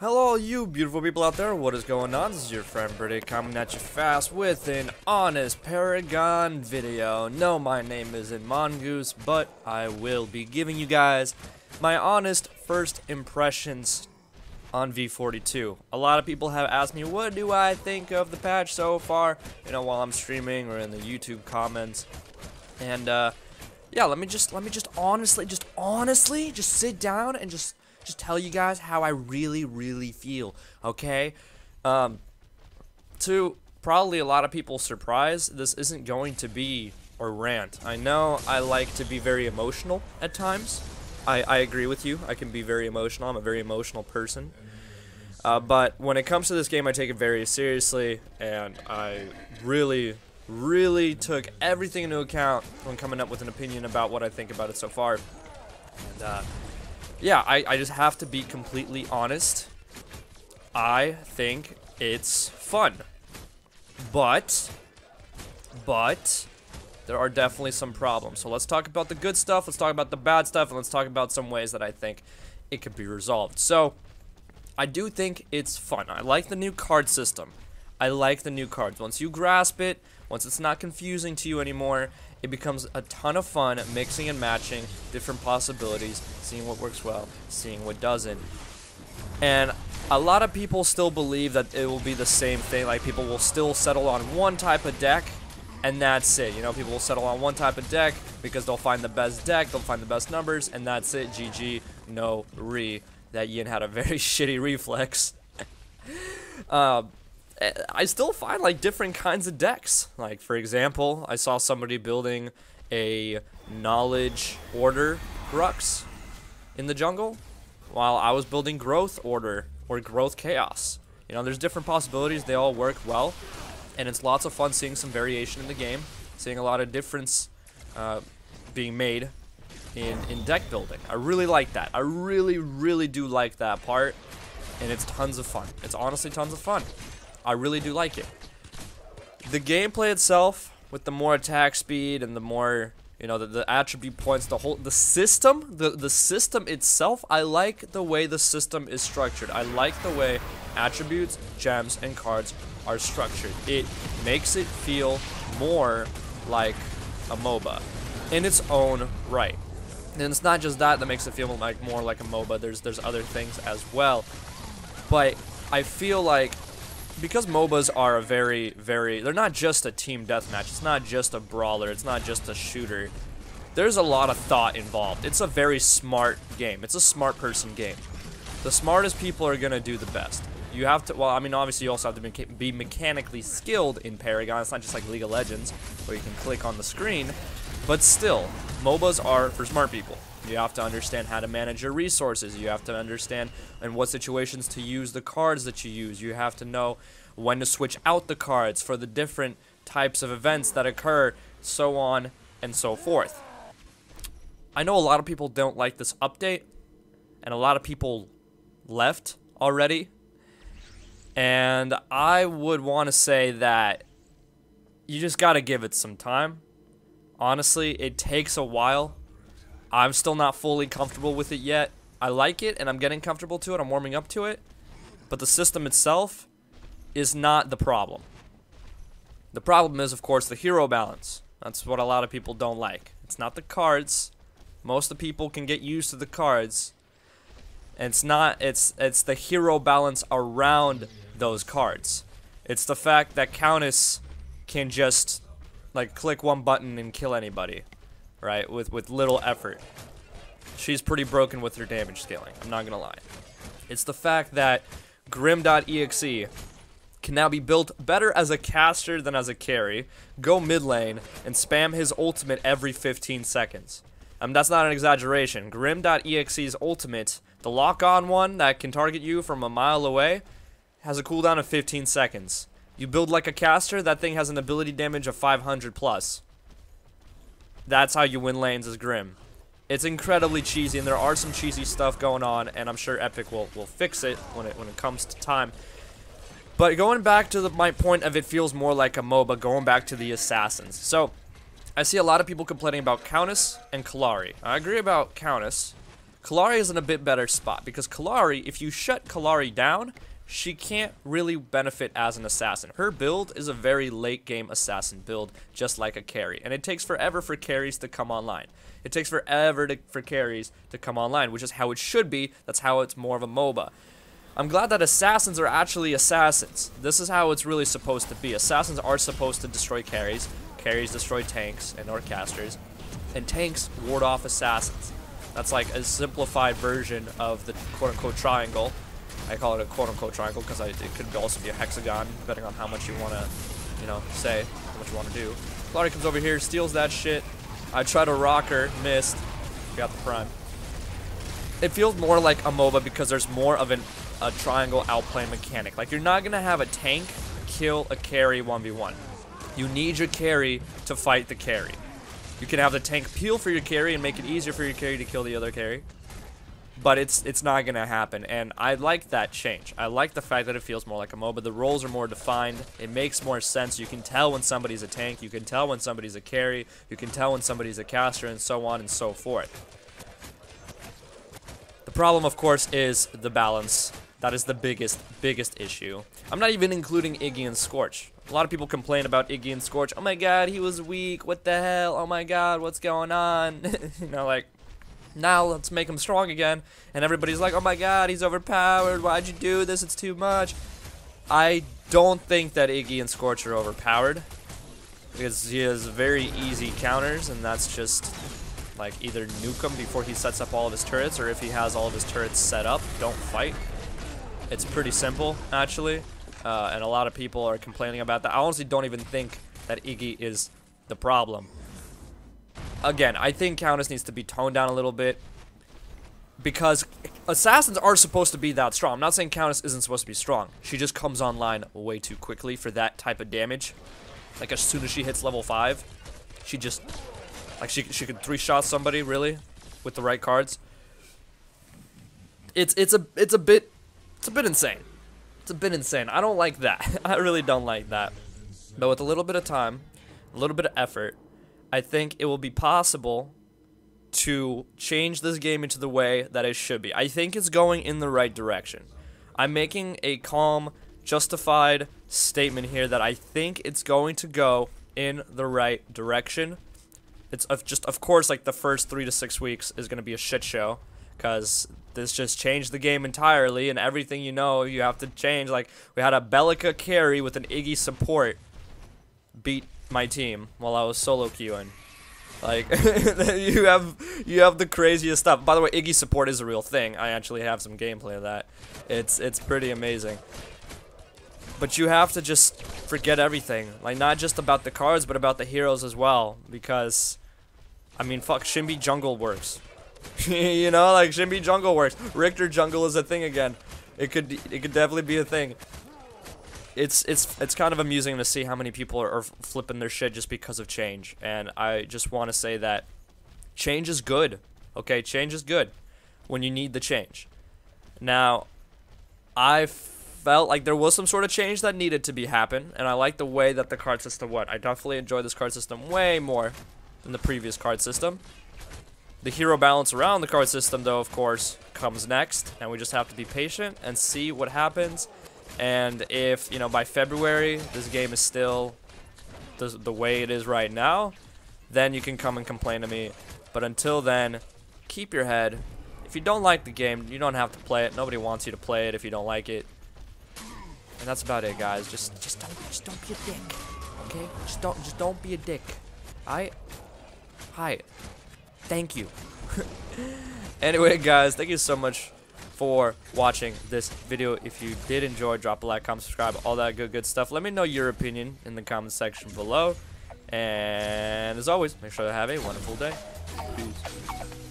Hello, you beautiful people out there. What is going on? This is your friend Britik coming at you fast with an honest Paragon video. No, my name isn't Mongoose, but I will be giving you guys my honest first impressions on V42. A lot of people have asked me, what do I think of the patch so far? You know, while I'm streaming or in the YouTube comments. And yeah, let me just honestly sit down and just tell you guys how I really feel, okay? To probably a lot of people's surprise, this isn't going to be a rant. I know I like to be very emotional at times. I agree with you. I can be very emotional. I'm a very emotional person. But when it comes to this game, I take it very seriously, and I really took everything into account when coming up with an opinion about what I think about it so far. And, yeah, I just have to be completely honest. I think it's fun. But there are definitely some problems. So let's talk about the good stuff, let's talk about the bad stuff, and let's talk about some ways that I think it could be resolved. So, I do think it's fun. I like the new card system. I like the new cards. Once you grasp it, once it's not confusing to you anymore, it becomes a ton of fun mixing and matching different possibilities, seeing what works well, seeing what doesn't. And a lot of people still believe that it will be the same thing, like people will still settle on one type of deck, and that's it. You know, people will settle on one type of deck because they'll find the best deck, they'll find the best numbers, and that's it. GG, no re. That Yin had a very shitty reflex. I still find like different kinds of decks. Like for example, I saw somebody building a knowledge order Grux in the jungle, while I was building growth order or growth chaos. You know, there's different possibilities. They all work well, and it's lots of fun seeing some variation in the game, seeing a lot of difference being made in deck building. I really like that. I really do like that part, and it's tons of fun. It's honestly tons of fun. I really do like it. The gameplay itself, with the more attack speed and the more, you know, the attribute points, the system itself, I like the way the system is structured. I like the way attributes, gems, and cards are structured. It makes it feel more like a MOBA in its own right. And it's not just that makes it feel like more like a MOBA. There's other things as well. But I feel like because MOBAs are they're not just a team deathmatch, it's not just a brawler, it's not just a shooter. There's a lot of thought involved. It's a very smart game. It's a smart person game. The smartest people are gonna do the best. You have to, well, I mean, obviously you also have to be mechanically skilled in Paragon. It's not just like League of Legends, where you can click on the screen. But still, MOBAs are for smart people. You have to understand how to manage your resources. You have to understand in what situations to use the cards that you use. You have to know when to switch out the cards for the different types of events that occur, so on and so forth. I know a lot of people don't like this update, and a lot of people left already. And I would want to say that you just got to give it some time. Honestly, it takes a while. I'm still not fully comfortable with it yet. I like it, and I'm getting comfortable to it. I'm warming up to it. But the system itself is not the problem. The problem is, of course, the hero balance. That's what a lot of people don't like. It's not the cards. Most of the people can get used to the cards. And it's the hero balance around those cards. It's the fact that Countess can just like click one button and kill anybody, right, with little effort. She's pretty broken with her damage scaling, I'm not gonna lie. It's the fact that Grim.exe can now be built better as a caster than as a carry, go mid lane, and spam his ultimate every 15 seconds. That's not an exaggeration. Grim.exe's ultimate, the lock-on one that can target you from a mile away, has a cooldown of 15 seconds. You build like a caster, that thing has an ability damage of 500 plus. That's how you win lanes as Grim. It's incredibly cheesy, and there are some cheesy stuff going on, and I'm sure Epic will fix it when it comes to time. But going back to my point of it feels more like a MOBA, going back to the assassins. So, I see a lot of people complaining about Countess and Kalari. I agree about Countess. Kallari is in a bit better spot because Kallari, if you shut Kallari down, she can't really benefit as an assassin. Her build is a very late game assassin build, just like a carry. And it takes forever for carries to come online. It takes forever for carries to come online, which is how it should be. That's how it's more of a MOBA. I'm glad that assassins are actually assassins. This is how it's really supposed to be. Assassins are supposed to destroy carries. Carries destroy tanks and or casters. And tanks ward off assassins. That's like a simplified version of the quote-unquote triangle. I call it a quote-unquote triangle because it could also be a hexagon, depending on how much you want to, you know, say, how much you want to do. Kallari comes over here, steals that shit. I try to rock her, missed. Got the prime. It feels more like a MOBA because there's more of a triangle outplay mechanic. Like, you're not going to have a tank kill a carry 1v1. You need your carry to fight the carry. You can have the tank peel for your carry and make it easier for your carry to kill the other carry. But it's not going to happen, and I like that change. I like the fact that it feels more like a MOBA. The roles are more defined. It makes more sense. You can tell when somebody's a tank. You can tell when somebody's a carry. You can tell when somebody's a caster, and so on and so forth. The problem, of course, is the balance. That is the biggest issue. I'm not even including Iggy and Scorch. A lot of people complain about Iggy and Scorch. Oh my god, he was weak. What the hell? Oh my god, what's going on? You know, like, now let's make him strong again. And everybody's like, oh my god, he's overpowered. Why'd you do this? It's too much. I don't think that Iggy and Scorch are overpowered. Because he has very easy counters, and that's just, like, either nuke him before he sets up all of his turrets, or if he has all of his turrets set up, don't fight. It's pretty simple, actually. And a lot of people are complaining about that. I honestly don't even think that Iggy is the problem. Again, I think Countess needs to be toned down a little bit because assassins are supposed to be that strong. I'm not saying Countess isn't supposed to be strong. She just comes online way too quickly for that type of damage. Like, as soon as she hits level 5, she just, like, she could 3-shot somebody, really, with the right cards. It's a bit insane. It's a bit insane. I don't like that. I really don't like that. But with a little bit of time, a little bit of effort, I think it will be possible to change this game into the way that it should be. I think it's going in the right direction. I'm making a calm, justified statement here that I think it's going to go in the right direction. It's just, of course, like, the first 3 to 6 weeks is going to be a shit show because this just changed the game entirely, and everything you know you have to change. Like, we had a Bellica carry with an Iggy support beat my team while I was solo queuing. Like, you have the craziest stuff. By the way, Iggy support is a real thing. I actually have some gameplay of that. It's pretty amazing. But you have to just forget everything. Like, not just about the cards, but about the heroes as well. Because, I mean, fuck, Shimby jungle works. You know, like, Shimby jungle works. Richter jungle is a thing again. It could definitely be a thing. It's kind of amusing to see how many people are flipping their shit just because of change. And I just want to say that change is good. Okay, change is good when you need the change. Now, I felt like there was some sort of change that needed to be happen, and I like the way that the card system went. I definitely enjoy this card system way more than the previous card system. The hero balance around the card system, though, of course, comes next, and we just have to be patient and see what happens. And if, you know, by February this game is still the way it is right now, then you can come and complain to me. But until then, keep your head. If you don't like the game, you don't have to play it. Nobody wants you to play it if you don't like it. And that's about it, guys. Just don't be a dick. Okay? Just don't be a dick. Hi. Thank you. Anyway, guys, thank you so much for watching this video. If you did enjoy, drop a like, comment, subscribe, all that good stuff. Let me know your opinion in the comment section below. And as always, make sure to have a wonderful day. Peace.